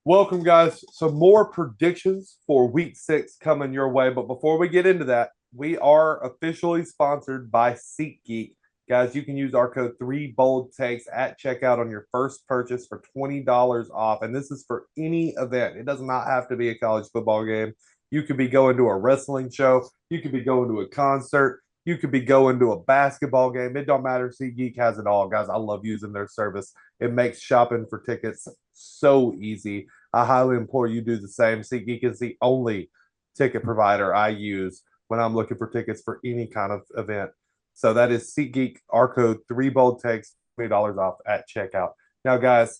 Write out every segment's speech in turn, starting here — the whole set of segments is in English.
Welcome, guys. Some more predictions for week 6 coming your way. But before we get into that, we are officially sponsored by SeatGeek. Guys, you can use our code 3BoldTakes at checkout on your first purchase for $20 off. And this is for any event. It does not have to be a college football game. You could be going to a wrestling show. You could be going to a concert. You could be going to a basketball game. It don't matter. SeatGeek has it all, guys. I love using their service. It makes shopping for tickets so easy. I highly implore you do the same. SeatGeek is the only ticket provider I use when I'm looking for tickets for any kind of event. So that is SeatGeek. Our code 3Bold takes $20 off at checkout. Now, guys,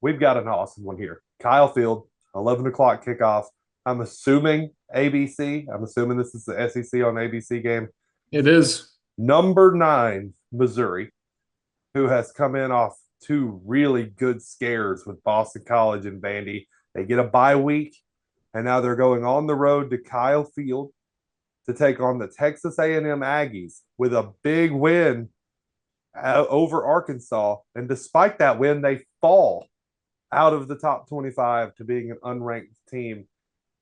we've got an awesome one here. Kyle Field, 11 o'clock kickoff. I'm assuming ABC. I'm assuming this is the SEC on ABC game. It is. Number 9, Missouri, who has come in off two really good scares with Boston College and Vandy. They get a bye week, and now they're going on the road to Kyle Field to take on the Texas A&M Aggies with a big win over Arkansas. And despite that win, they fall out of the top 25 to being an unranked team.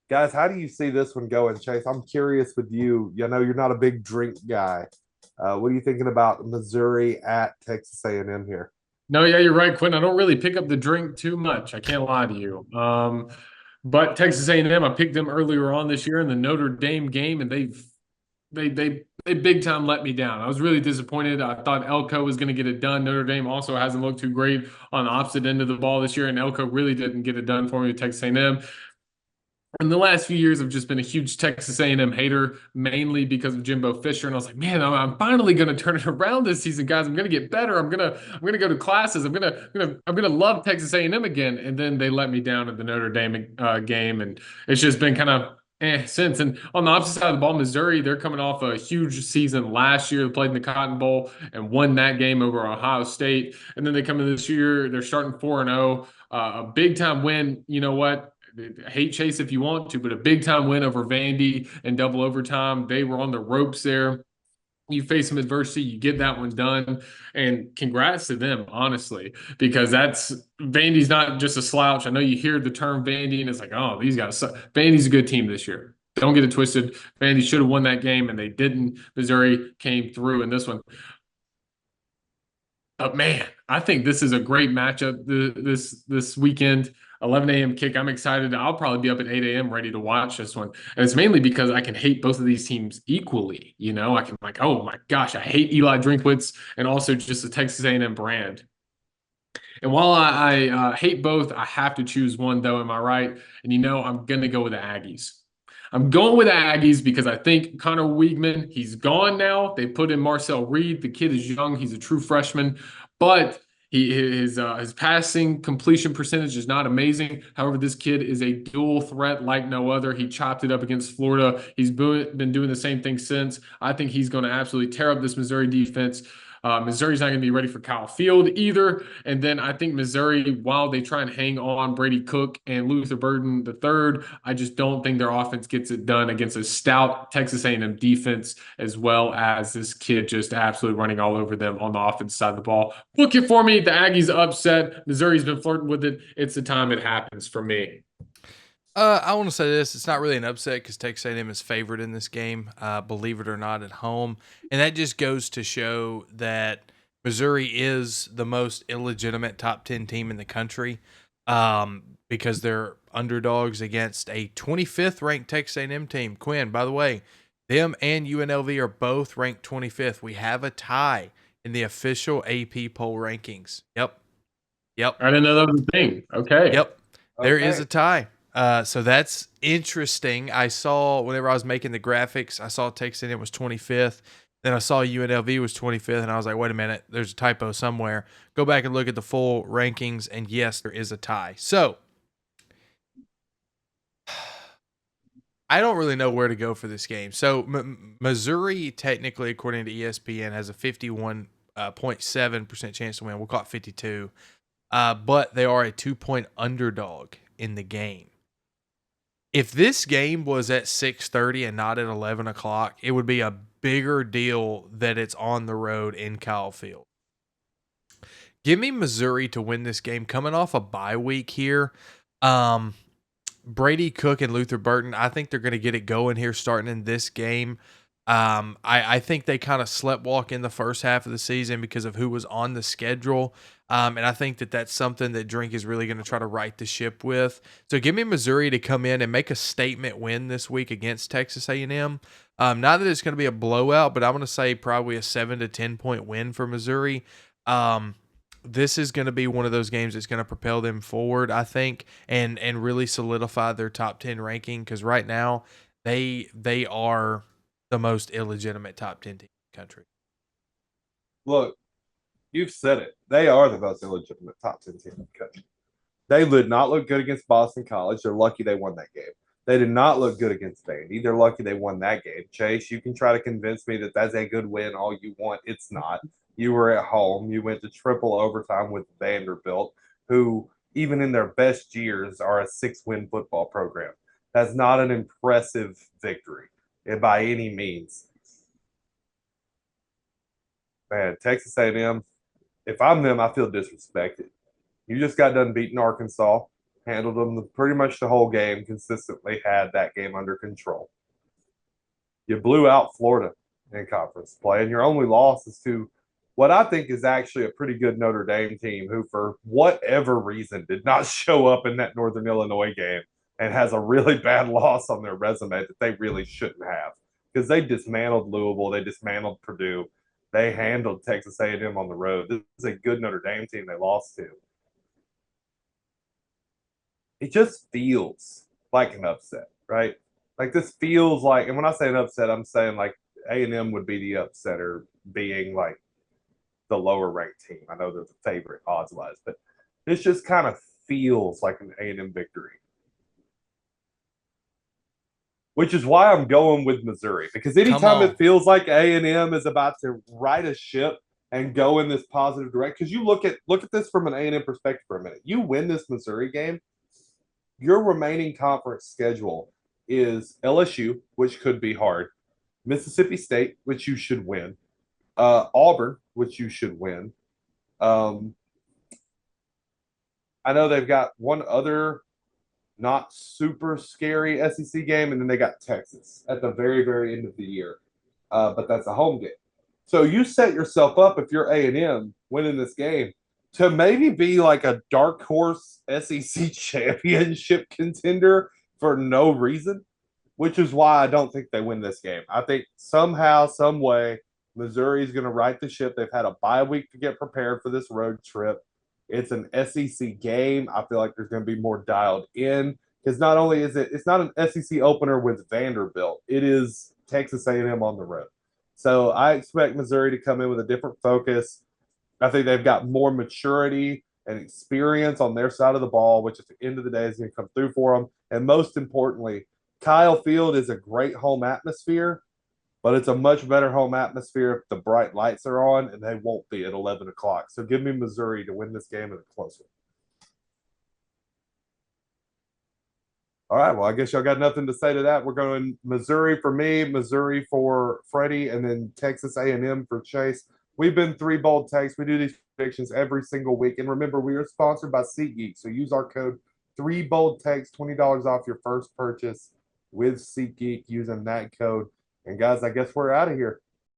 Guys, how do you see this one going, Chase? I'm curious with you. You know, you're not a big drink guy. What are you thinking about Missouri at Texas A&M here? No, yeah, you're right, Quinn. I don't really pick up the drink too much. I can't lie to you. But Texas A&M, I picked them earlier on this year in the Notre Dame game, and they big time let me down. I was really disappointed. I thought Elko was going to get it done. Notre Dame also hasn't looked too great on the opposite end of the ball this year, and Elko really didn't get it done for me with Texas A&M. In the last few years, I've just been a huge Texas A&M hater, mainly because of Jimbo Fisher. And I was like, man, I'm finally going to turn it around this season, guys. I'm going to get better. I'm gonna go to classes. I'm gonna love Texas A&M again. And then they let me down at the Notre Dame game, and it's just been kind of since. And on the opposite side of the ball, Missouri, they're coming off a huge season last year. They played in the Cotton Bowl and won that game over Ohio State. And then they come in this year, they're starting 4-0, a big time win. You know what? Hate Chase if you want to, but a big time win over Vandy in double overtime. They were on the ropes there. You face some adversity, you get that one done, and congrats to them, honestly, because that's Vandy's not just a slouch. I know you hear the term Vandy, and it's like, oh, these guys suck. Vandy's a good team this year. Don't get it twisted. Vandy should have won that game, and they didn't. Missouri came through in this one. But man, I think this is a great matchup this weekend. 11 a.m. kick. I'm excited. I'll probably be up at 8 a.m. ready to watch this one. And it's mainly because I can hate both of these teams equally. You know, I can like, oh my gosh, I hate Eli Drinkwitz and also just the Texas A&M brand. And while I hate both, I have to choose one though. Am I right? And you know, I'm going to go with the Aggies. I'm going with the Aggies because I think Connor Weigman, he's gone now. They put in Marcel Reed. The kid is young. He's a true freshman, but his passing completion percentage is not amazing. However, this kid is a dual threat like no other. He chopped it up against Florida. He's been doing the same thing since. I think he's going to absolutely tear up this Missouri defense. Missouri's not going to be ready for Kyle Field either. And then I think Missouri, while they try and hang on Brady Cook and Luther Burden III, I just don't think their offense gets it done against a stout Texas A&M defense, as well as this kid just absolutely running all over them on the offense side of the ball. Book it for me. The Aggies upset. Missouri's been flirting with it. It's the time it happens for me. I want to say this. It's not really an upset because Texas A&M is favored in this game, believe it or not, at home. And that just goes to show that Missouri is the most illegitimate top 10 team in the country because they're underdogs against a 25th ranked Texas A&M team. Quinn, by the way, them and UNLV are both ranked 25th. We have a tie in the official AP poll rankings. Yep. Yep. I didn't know that was a thing. Okay. Yep. There is a tie. So that's interesting. I saw whenever I was making the graphics, I saw Texas A&M was 25th. Then I saw UNLV was 25th, and I was like, wait a minute, there's a typo somewhere. Go back and look at the full rankings, and yes, there is a tie. So I don't really know where to go for this game. So Missouri, technically, according to ESPN, has a 51.7% chance to win. We'll call it 52. But they are a 2-point underdog in the game. If this game was at 6:30 and not at 11 o'clock, it would be a bigger deal that it's on the road in Kyle Field. Give me Missouri to win this game. Coming off a bye week here. Brady Cook and Luther Burton, I think they're going to get it going here starting in this game. I think they kind of sleptwalk in the first half of the season because of who was on the schedule. And I think that that's something that Drink is really going to try to right the ship with. So give me Missouri to come in and make a statement win this week against Texas A&M. Not that it's going to be a blowout, but I'm going to say probably a 7 to 10 point win for Missouri. This is going to be one of those games that's going to propel them forward, I think, and really solidify their top 10 ranking, because right now they are the most illegitimate top 10 team in the country. Look, you've said it. They are the most illegitimate top 10 team in the country. They did not look good against Boston College. They're lucky they won that game. They did not look good against Vandy. They're lucky they won that game. Chase, you can try to convince me that that's a good win all you want. It's not. You were at home. You went to triple overtime with Vanderbilt, who, even in their best years, are a 6-win football program. That's not an impressive victory by any means. Man, Texas A&M, if I'm them, I feel disrespected. You just got done beating Arkansas, handled them pretty much the whole game, consistently had that game under control. You blew out Florida in conference play, and your only loss is to what I think is actually a pretty good Notre Dame team who, for whatever reason, did not show up in that Northern Illinois game and has a really bad loss on their resume that they really shouldn't have, because they dismantled Louisville, they dismantled Purdue, they handled Texas A&M on the road. This is a good Notre Dame team they lost to. It just feels like an upset, right? Like this feels like, and when I say an upset, I'm saying like A&M would be the upsetter, being like the lower ranked team. I know they're the favorite odds wise, but this just kind of feels like an A&M victory, which is why I'm going with Missouri, because anytime it feels like A&M is about to right a ship and go in this positive direction, because you look at this from an A&M perspective for a minute. You win this Missouri game, your remaining conference schedule is LSU, which could be hard, Mississippi State, which you should win, Auburn, which you should win. I know they've got one other not super scary SEC game, and then they got Texas at the very, very end of the year. But that's a home game. So you set yourself up, if you're A&M winning this game, to maybe be like a dark horse SEC championship contender for no reason, which is why I don't think they win this game. I think somehow, some way, Missouri is going to right the ship. They've had a bye week to get prepared for this road trip. It's an SEC game. I feel like there's going to be more dialed in, because not only is it's not an SEC opener with Vanderbilt, it is Texas A&M on the road. So I expect Missouri to come in with a different focus. I think they've got more maturity and experience on their side of the ball, which at the end of the day is going to come through for them. And most importantly, Kyle Field is a great home atmosphere, but it's a much better home atmosphere if the bright lights are on, and they won't be at 11 o'clock. So give me Missouri to win this game in a close one. All right, well, I guess y'all got nothing to say to that. We're going Missouri for me, Missouri for Freddie, and then Texas A&M for Chase. We've been 3 Bold Takes. We do these predictions every single week. And remember, we are sponsored by SeatGeek. So use our code 3 Bold Takes, $20 off your first purchase with SeatGeek using that code. And guys, I guess we're out of here.